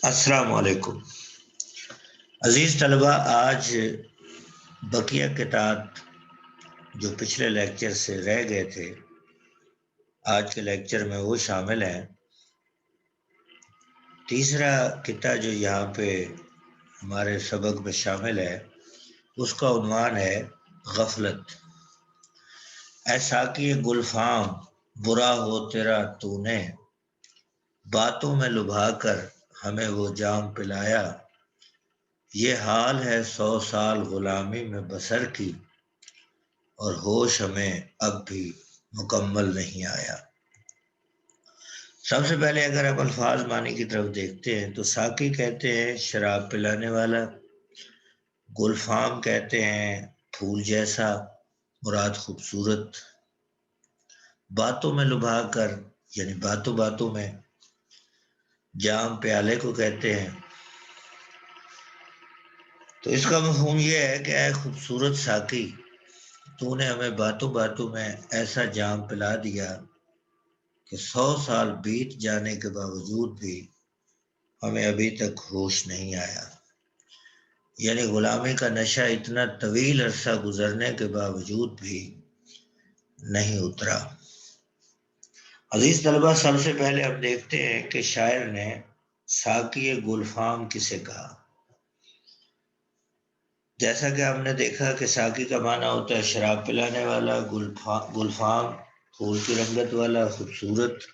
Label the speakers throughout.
Speaker 1: السلام علیکم عزیز طلبہ، آج بقیہ کتاب جو پچھلے لیکچر سے رہ گئے تھے آج کے لیکچر میں وہ شامل ہیں۔ تیسرا قطعہ جو یہاں پہ ہمارے سبق میں شامل ہے اس کا عنوان ہے غفلت۔ اے ساقی گلفام برا ہو تیرا تو نے، باتوں میں لبھا کر ہمیں وہ جام پلایا، یہ حال ہے 100 سال غلامی میں بسر کی، اور ہوش ہمیں اب بھی مکمل نہیں آیا۔ سب سے پہلے اگر آپ الفاظ معنی کی طرف دیکھتے ہیں تو ساقی کہتے ہیں شراب پلانے والا، گلفام کہتے ہیں پھول جیسا، مراد خوبصورت، باتوں میں لبھا کر یعنی باتوں باتوں میں، جام پیالے کو کہتے ہیں۔ تو اس کا مفہوم یہ ہے کہ اے خوبصورت ساقی، تو نے ہمیں باتوں باتوں میں ایسا جام پلا دیا کہ 100 سال بیت جانے کے باوجود بھی ہمیں ابھی تک ہوش نہیں آیا، یعنی غلامی کا نشہ اتنا طویل عرصہ گزرنے کے باوجود بھی نہیں اترا۔ عزیز طلبہ، سب سے پہلے اب دیکھتے ہیں کہ شاعر نے ساقی گلفام کسے کہا۔ جیسا کہ ہم نے دیکھا کہ ساقی کا معنی ہوتا ہے شراب پلانے والا، گلفام پھول کی رنگت والا، خوبصورت۔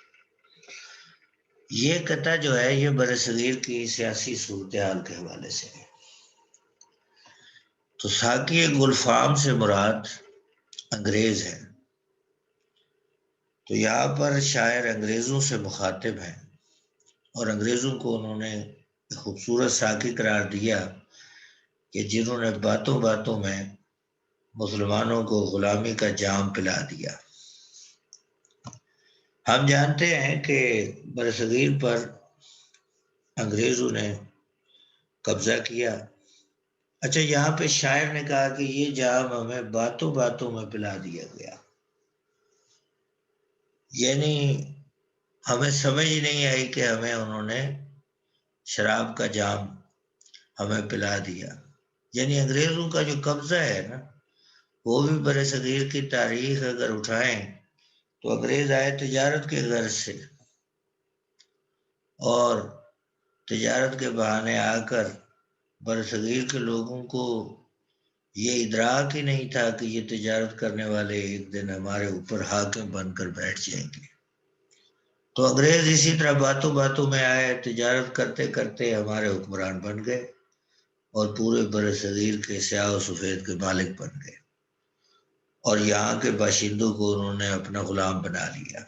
Speaker 1: یہ قطعہ جو ہے یہ برصغیر کی سیاسی صورتحال کے حوالے سے ہے۔ تو ساقی گلفام سے مراد انگریز ہے۔ تو یہاں پر شاعر انگریزوں سے مخاطب ہیں اور انگریزوں کو انہوں نے خوبصورت ساقی قرار دیا کہ جنہوں نے باتوں باتوں میں مسلمانوں کو غلامی کا جام پلا دیا۔ ہم جانتے ہیں کہ برصغیر پر انگریزوں نے قبضہ کیا۔ اچھا، یہاں پہ شاعر نے کہا کہ یہ جام ہمیں باتوں باتوں میں پلا دیا گیا، یعنی ہمیں سمجھ نہیں آئی کہ ہمیں انہوں نے شراب کا جام ہمیں پلا دیا۔ یعنی انگریزوں کا جو قبضہ ہے نا، وہ بھی برصغیر کی تاریخ اگر اٹھائیں تو انگریز آئے تجارت کے غرض سے، اور تجارت کے بہانے آ کر برصغیر کے لوگوں کو یہ ادراک ہی نہیں تھا کہ یہ تجارت کرنے والے ایک دن ہمارے اوپر حاکم بن کر بیٹھ جائیں گے۔ تو انگریز اسی طرح باتوں باتوں میں آئے، تجارت کرتے کرتے ہمارے حکمران بن گئے اور پورے برصغیر کے سیاہ و سفید کے مالک بن گئے، اور یہاں کے باشندوں کو انہوں نے اپنا غلام بنا لیا۔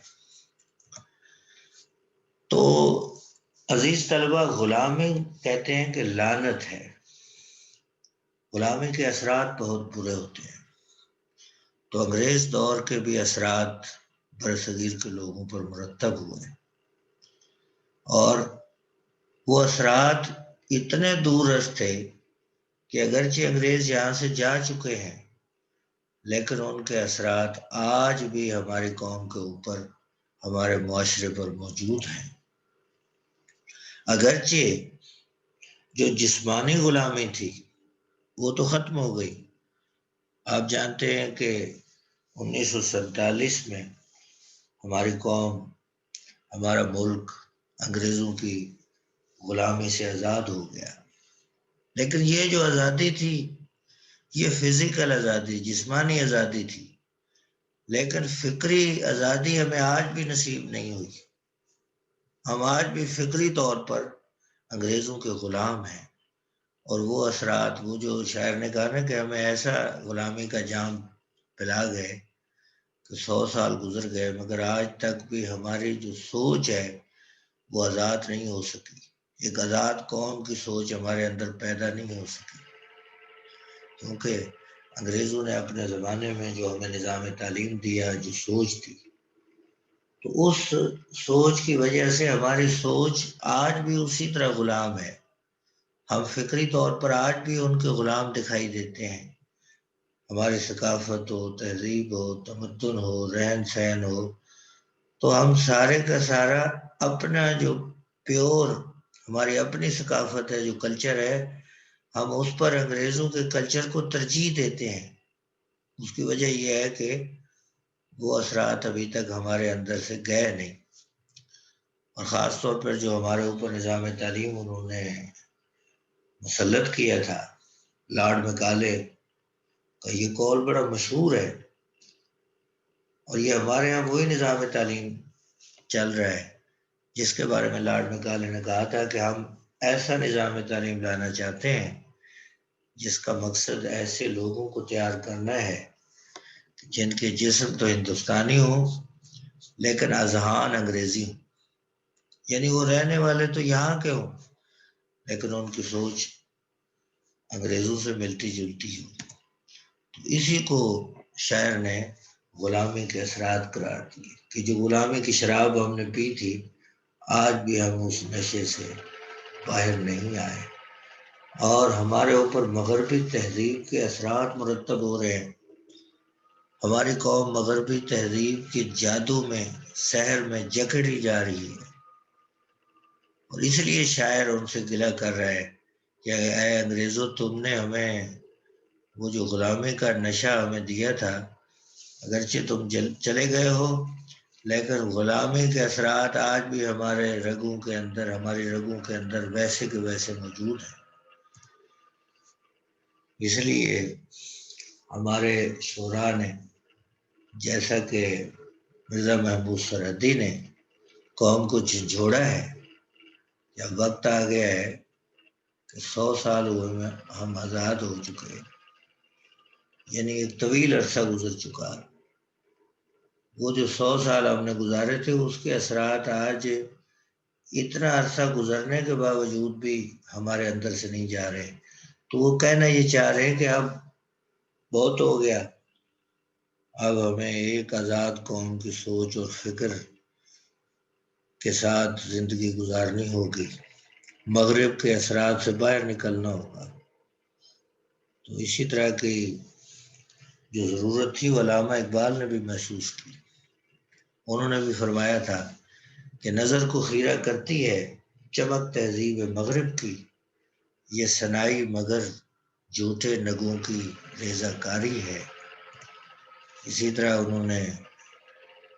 Speaker 1: تو عزیز طلبہ، غلامی کہتے ہیں کہ لعنت ہے، غلامی کے اثرات بہت برے ہوتے ہیں۔ تو انگریز دور کے بھی اثرات برصغیر کے لوگوں پر مرتب ہوئے، اور وہ اثرات اتنے دور رس تھے کہ اگرچہ انگریز یہاں سے جا چکے ہیں لیکن ان کے اثرات آج بھی ہماری قوم کے اوپر، ہمارے معاشرے پر موجود ہیں۔ اگرچہ جو جسمانی غلامی تھی وہ تو ختم ہو گئی۔ آپ جانتے ہیں کہ 1947 میں ہماری قوم، ہمارا ملک انگریزوں کی غلامی سے آزاد ہو گیا، لیکن یہ جو آزادی تھی یہ فزیکل آزادی، جسمانی آزادی تھی، لیکن فکری آزادی ہمیں آج بھی نصیب نہیں ہوئی۔ ہم آج بھی فکری طور پر انگریزوں کے غلام ہیں، اور وہ اثرات، وہ جو شاعر نے کہا نا کہ ہمیں ایسا غلامی کا جام پلا گئے کہ 100 سال گزر گئے مگر آج تک بھی ہماری جو سوچ ہے وہ آزاد نہیں ہو سکی، ایک آزاد قوم کی سوچ ہمارے اندر پیدا نہیں ہو سکی، کیونکہ انگریزوں نے اپنے زمانے میں جو ہمیں نظام تعلیم دیا، جو سوچ تھی، تو اس سوچ کی وجہ سے ہماری سوچ آج بھی اسی طرح غلام ہے۔ ہم فکری طور پر آج بھی ان کے غلام دکھائی دیتے ہیں۔ ہماری ثقافت ہو، تہذیب ہو، تمدن ہو، رہن سہن ہو، تو ہم سارے کا سارا اپنا جو پیور ہماری اپنی ثقافت ہے، جو کلچر ہے، ہم اس پر انگریزوں کے کلچر کو ترجیح دیتے ہیں۔ اس کی وجہ یہ ہے کہ وہ اثرات ابھی تک ہمارے اندر سے گئے نہیں، اور خاص طور پر جو ہمارے اوپر نظام تعلیم انہوں نے مسلط کیا تھا، لارڈ میکالے کا یہ قول بڑا مشہور ہے، اور یہ ہمارے یہاں وہی نظام تعلیم چل رہا ہے جس کے بارے میں لارڈ میکالے نے کہا تھا کہ ہم ایسا نظام تعلیم لانا چاہتے ہیں جس کا مقصد ایسے لوگوں کو تیار کرنا ہے جن کے جسم تو ہندوستانی ہوں لیکن اذہان انگریزی ہوں، یعنی وہ رہنے والے تو یہاں کے ہوں لیکن ان کی سوچ انگریزوں سے ملتی جلتی ہو۔ تو اسی کو شاعر نے غلامی کے اثرات قرار دیے کہ جو غلامی کی شراب ہم نے پی تھی، آج بھی ہم اس نشے سے باہر نہیں آئے، اور ہمارے اوپر مغربی تہذیب کے اثرات مرتب ہو رہے ہیں۔ ہماری قوم مغربی تہذیب کے جادو میں، سحر میں جکڑی جا رہی ہے، اور اس لیے شاعر ان سے گلہ کر رہا ہے کہ اے انگریزوں، تم نے ہمیں وہ جو غلامی کا نشہ ہمیں دیا تھا، اگرچہ تم چلے گئے ہو لیکن غلامی کے اثرات آج بھی ہمارے رگوں کے اندر، ہماری رگوں کے اندر ویسے کے ویسے موجود ہیں۔ اس لیے ہمارے شعراء نے، جیسا کہ مرزا محمود سرحدی نے قوم کو جھنجھوڑا ہے، جب وقت آ گیا ہے کہ 100 سال ہوئے میں ہم آزاد ہو چکے ہیں، یعنی ایک طویل عرصہ گزر چکا ہے، وہ جو 100 سال ہم نے گزارے تھے اس کے اثرات آج اتنا عرصہ گزرنے کے باوجود بھی ہمارے اندر سے نہیں جا رہے، تو وہ کہنا یہ چاہ رہے ہیں کہ اب بہت ہو گیا، اب ہمیں ایک آزاد قوم کی سوچ اور فکر کے ساتھ زندگی گزارنی ہوگی، مغرب کے اثرات سے باہر نکلنا ہوگا۔ تو اسی طرح کی جو ضرورت تھی وہ علامہ اقبال نے بھی محسوس کی۔ انہوں نے بھی فرمایا تھا کہ نظر کو خیرہ کرتی ہے چمک تہذیب مغرب کی، یہ سنائی مگر جھوٹے نگوں کی ریزہ کاری ہے۔ اسی طرح انہوں نے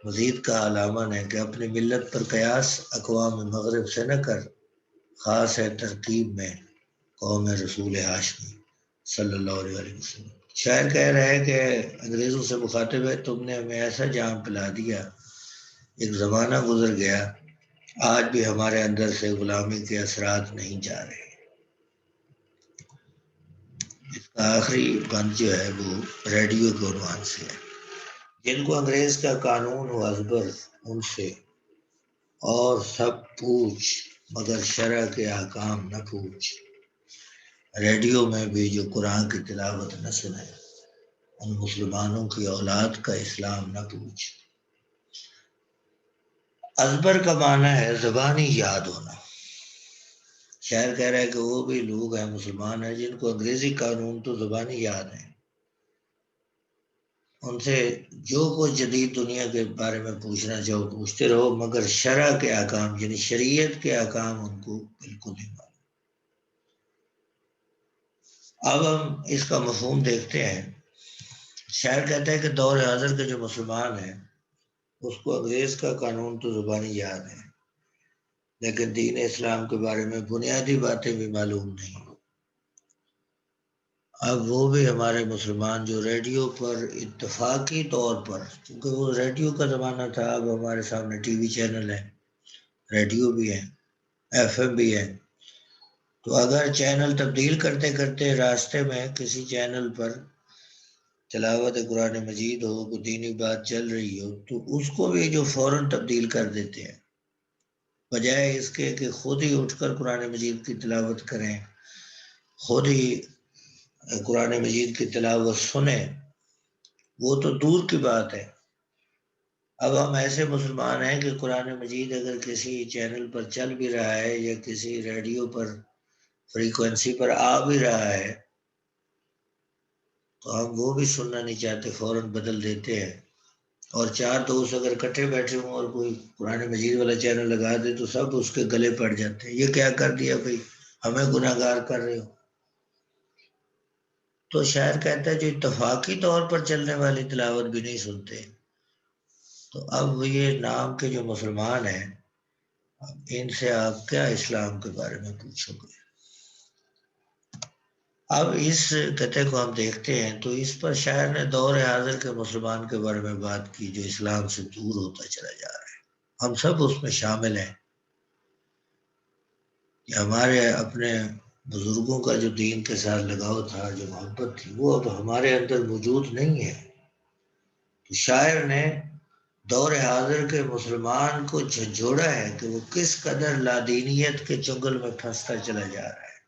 Speaker 1: مزید کہا علامہ نے کہ اپنی ملت پر قیاس اقوام مغرب سے نہ کر، خاص ہے ترکیب میں قوم رسول ہاشمی صلی اللہ علیہ وسلم۔ شاعر کہہ رہا ہے کہ انگریزوں سے مخاطب ہے، تم نے ہمیں ایسا جام پلا دیا، ایک زمانہ گزر گیا، آج بھی ہمارے اندر سے غلامی کے اثرات نہیں جا رہے۔ اس کا آخری بند جو ہے وہ ریڈیو کے عنوان سے ہے۔ جن کو انگریز کا قانون و ازبر ان سے اور سب پوچھ، مگر شرع کے احکام نہ پوچھ، ریڈیو میں بھی جو قرآن کی تلاوت نہ سنے، ان مسلمانوں کی اولاد کا اسلام نہ پوچھ۔ ازبر کا معنی ہے زبانی یاد ہونا۔ شاعر کہہ رہا ہے کہ وہ بھی لوگ ہیں، مسلمان ہیں، جن کو انگریزی قانون تو زبانی یاد ہیں، ان سے جو کچھ جدید دنیا کے بارے میں پوچھنا چاہو پوچھتے رہو، مگر شرع کے احکام یعنی شریعت کے احکام ان کو بالکل نہیں معلوم۔ اب ہم اس کا مفہوم دیکھتے ہیں۔ شاعر کہتا ہے کہ دور حاضر کے جو مسلمان ہیں اس کو انگریز کا قانون تو زبانی یاد ہے لیکن دین اسلام کے بارے میں بنیادی باتیں بھی معلوم نہیں۔ اب وہ بھی ہمارے مسلمان جو ریڈیو پر اتفاقی طور پر، کیونکہ وہ ریڈیو کا زمانہ تھا، اب ہمارے سامنے ٹی وی چینل ہے، ریڈیو بھی ہے، ایف ایم بھی ہے، تو اگر چینل تبدیل کرتے کرتے راستے میں کسی چینل پر تلاوت قرآن مجید ہو، کوئی دینی بات چل رہی ہو، تو اس کو بھی جو فوراً تبدیل کر دیتے ہیں، بجائے اس کے کہ خود ہی اٹھ کر قرآن مجید کی تلاوت کریں، خود ہی قرآن مجید کی تلاوت سنیں، وہ تو دور کی بات ہے۔ اب ہم ایسے مسلمان ہیں کہ قرآن مجید اگر کسی چینل پر چل بھی رہا ہے یا کسی ریڈیو پر فریکوینسی پر آ بھی رہا ہے تو ہم وہ بھی سننا نہیں چاہتے، فوراً بدل دیتے ہیں اور 4 دوست اگر اکٹھے بیٹھے ہوں اور کوئی قرآن مجید والا چینل لگا دے تو سب اس کے گلے پڑ جاتے ہیں، یہ کیا کر دیا بھائی، ہمیں گناہ گار کر رہے ہو۔ تو شاعر کہتا ہے جو اتفاقی طور پر چلنے والی تلاوت بھی نہیں سنتے، تو اب یہ نام کے جو مسلمان ہیں، اب ان سے آپ کیا اسلام کے بارے میں پوچھو گے؟ اب اس قطعے کو ہم دیکھتے ہیں تو اس پر شاعر نے دور حاضر کے مسلمان کے بارے میں بات کی جو اسلام سے دور ہوتا چلا جا رہا ہے۔ ہم سب اس میں شامل ہیں کہ ہمارے اپنے بزرگوں کا جو دین کے ساتھ لگاؤ تھا، جو محبت تھی، وہ اب ہمارے اندر موجود نہیں ہے۔ تو شاعر نے دور حاضر کے مسلمان کو جھنجھوڑا ہے کہ وہ کس قدر لادینیت کے چنگل میں پھنستا چلا جا رہا ہے،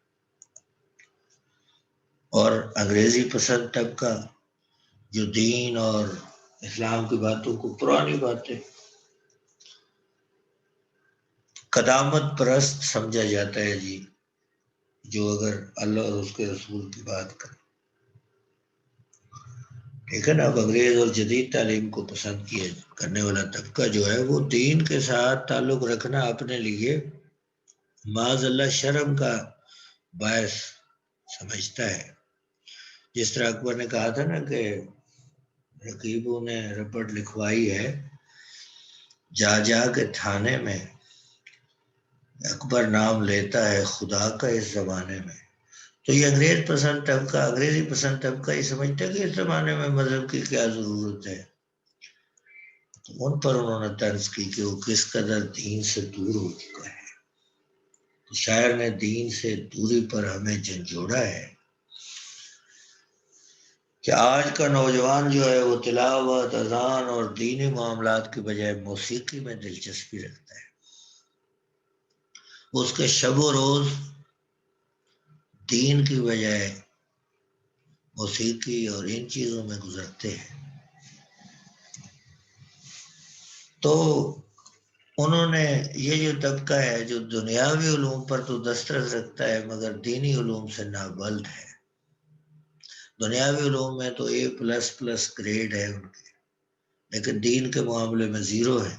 Speaker 1: اور انگریزی پسند طبقہ جو دین اور اسلام کی باتوں کو، پرانی باتیں، قدامت پرست سمجھا جاتا ہے جی، جو اگر اللہ اور اس کے رسول کی بات کرے، لیکن اب انگریز اور جدید تعلیم کو پسند کیا کرنے والا طبقہ جو ہے وہ دین کے ساتھ تعلق رکھنا اپنے لیے معاذ اللہ شرم کا باعث سمجھتا ہے۔ جس طرح اکبر نے کہا تھا نا کہ رقیبوں نے رپٹ لکھوائی ہے جا جا کے تھانے میں، اکبر نام لیتا ہے خدا کا اس زمانے میں۔ تو یہ انگریزی پسند طبقہ یہ سمجھتا ہے کہ اس زمانے میں مذہب کی کیا ضرورت ہے۔ تو ان پر انہوں نے طرز کی کہ وہ کس قدر دین سے دور ہو چکا ہے۔ تو شاعر نے دین سے دوری پر ہمیں جھنجھوڑا ہے کہ آج کا نوجوان جو ہے وہ تلاوت، اذان اور دینی معاملات کے بجائے موسیقی میں دلچسپی رکھتا ہے۔ اس کے شب و روز دین کی بجائے موسیقی اور ان چیزوں میں گزرتے ہیں۔ تو انہوں نے یہ جو طبقہ ہے جو دنیاوی علوم پر تو دسترس رکھتا ہے مگر دینی علوم سے نابلد ہے۔ دنیاوی علوم میں تو A++ گریڈ ہے ان کے، لیکن دین کے معاملے میں 0 ہے۔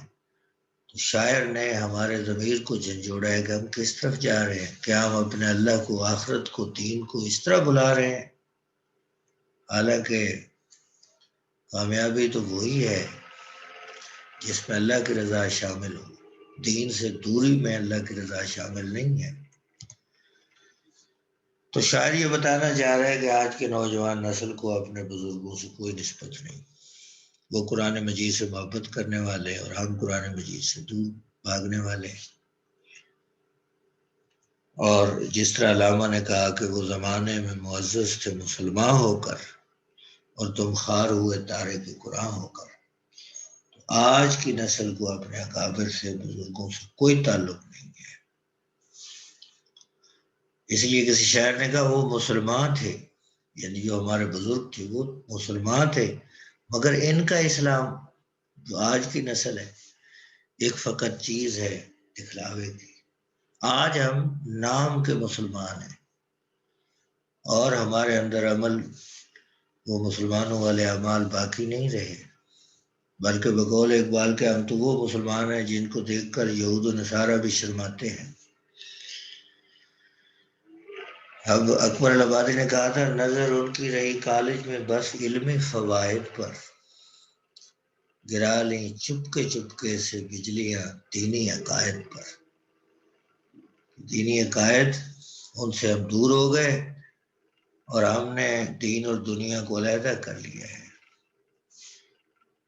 Speaker 1: تو شاعر نے ہمارے ضمیر کو جھنجھوڑا ہے کہ ہم کس طرف جا رہے ہیں، کیا ہم اپنے اللہ کو، آخرت کو، دین کو اس طرح بلا رہے ہیں؟ حالانکہ کامیابی تو وہی ہے جس میں اللہ کی رضا شامل ہو، دین سے دوری میں اللہ کی رضا شامل نہیں ہے۔ تو شاعر یہ بتانا چاہ رہا ہے کہ آج کے نوجوان نسل کو اپنے بزرگوں سے کوئی نسبت نہیں، وہ قرآن مجید سے محبت کرنے والے اور ہم قرآن مجید سے دور بھاگنے والے ہیں۔ اور جس طرح علامہ نے کہا کہ وہ زمانے میں معزز تھے مسلمان ہو کر، اور تم خار ہوئے تارے کے قرآن ہو کر۔ تو آج کی نسل کو اپنے اکابر سے، بزرگوں سے کوئی تعلق نہیں ہے۔ اس لیے کسی شاعر نے کہا وہ مسلمان تھے، یعنی جو ہمارے بزرگ تھے وہ مسلمان تھے، مگر ان کا اسلام جو آج کی نسل ہے ایک فقط چیز ہے دکھلاوے کی۔ آج ہم نام کے مسلمان ہیں اور ہمارے اندر عمل، وہ مسلمانوں والے اعمال باقی نہیں رہے، بلکہ بقول اقبال کے ہم تو وہ مسلمان ہیں جن کو دیکھ کر یہود و نصارہ بھی شرماتے ہیں۔ اب اکبر الآبادی نے کہا تھا نظر ان کی رہی کالج میں بس علمی فوائد پر، گرا لیں چپکے سے بجلیاں دینی عقائد پر۔ دینی عقائد ان سے ہم دور ہو گئے اور ہم نے دین اور دنیا کو علیحدہ کر لیا ہے۔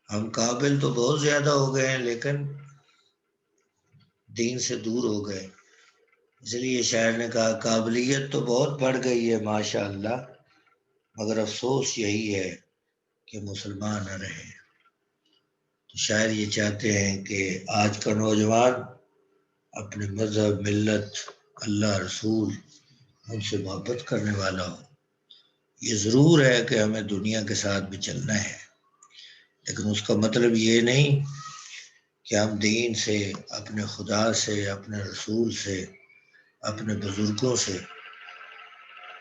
Speaker 1: ہم قابل تو بہت زیادہ ہو گئے ہیں لیکن دین سے دور ہو گئے۔ اس لیے شاعر نے کہا قابلیت تو بہت بڑھ گئی ہے ماشاء اللہ، مگر افسوس یہی ہے کہ مسلمان نہ رہے۔ تو شاعر یہ چاہتے ہیں کہ آج کا نوجوان اپنے مذہب، ملت، اللہ، رسول، ان سے محبت کرنے والا ہو۔ یہ ضرور ہے کہ ہمیں دنیا کے ساتھ بھی چلنا ہے، لیکن اس کا مطلب یہ نہیں کہ ہم دین سے، اپنے خدا سے، اپنے رسول سے، اپنے بزرگوں سے،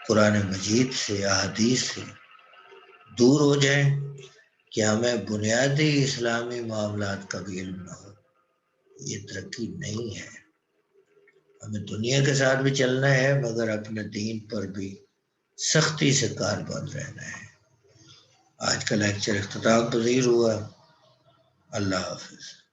Speaker 1: قرآن مجید سے، احادیث سے دور ہو جائیں۔ کہ ہمیں بنیادی اسلامی معاملات کا بھی علم نہ ہو، یہ ترقی نہیں ہے۔ ہمیں دنیا کے ساتھ بھی چلنا ہے مگر اپنے دین پر بھی سختی سے کاربند رہنا ہے۔ آج کا لیکچر اختتام پذیر ہوا۔ اللہ حافظ۔